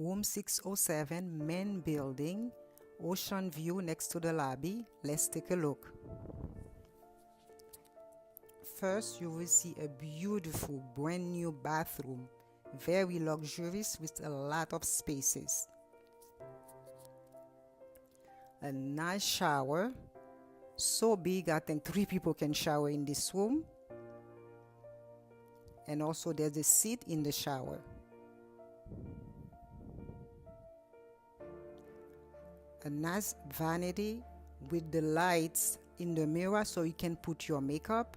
Room 607, main building, ocean view next to the lobby. Let's take a look. First, you will see a beautiful brand new bathroom, very luxurious with a lot of spaces. A nice shower, so big I think 3 people can shower in this room. And also there's a seat in the shower. A nice vanity with the lights in the mirror so you can put your makeup.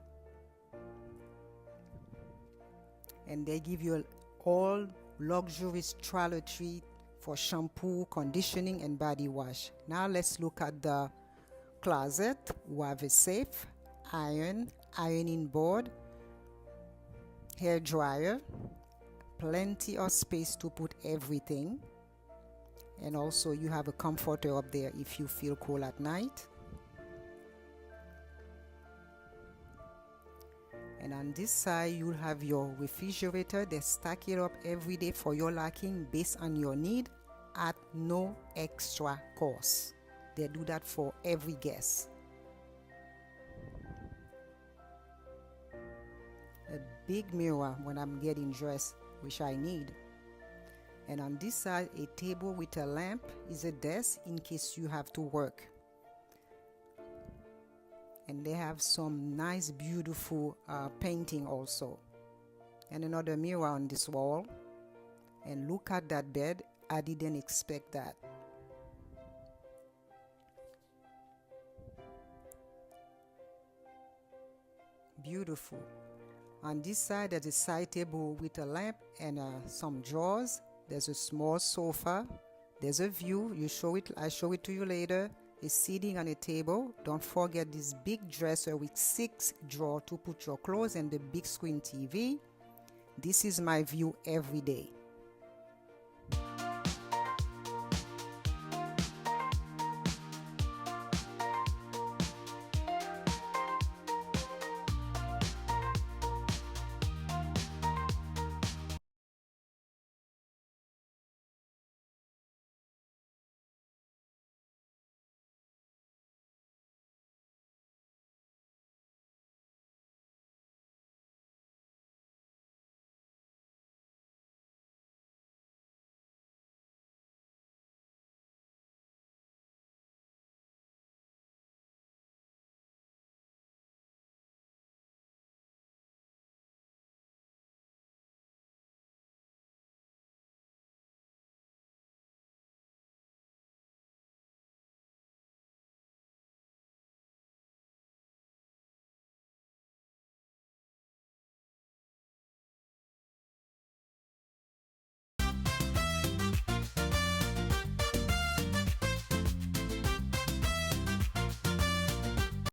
And they give you all luxurious toiletry for shampoo, conditioning, and body wash. Now let's look at the closet. We have a safe, ironing board, hair dryer, plenty of space to put everything. And also you have a comforter up there if you feel cold at night. And on this side you'll have your refrigerator. They stack it up every day for your liking based on your need at no extra cost. They do that for every guest. A big mirror when I'm getting dressed, which I need. And on this side, a table with a lamp is a desk in case you have to work. And they have some nice beautiful painting also. And another mirror on this wall. And look at that bed. I didn't expect that. Beautiful. On this side there's a side table with a lamp and some drawers. There's a small sofa. There's a view. I show it to you later. It's sitting on a table. Don't forget this big dresser with 6 drawers to put your clothes and the big screen TV. This is my view every day.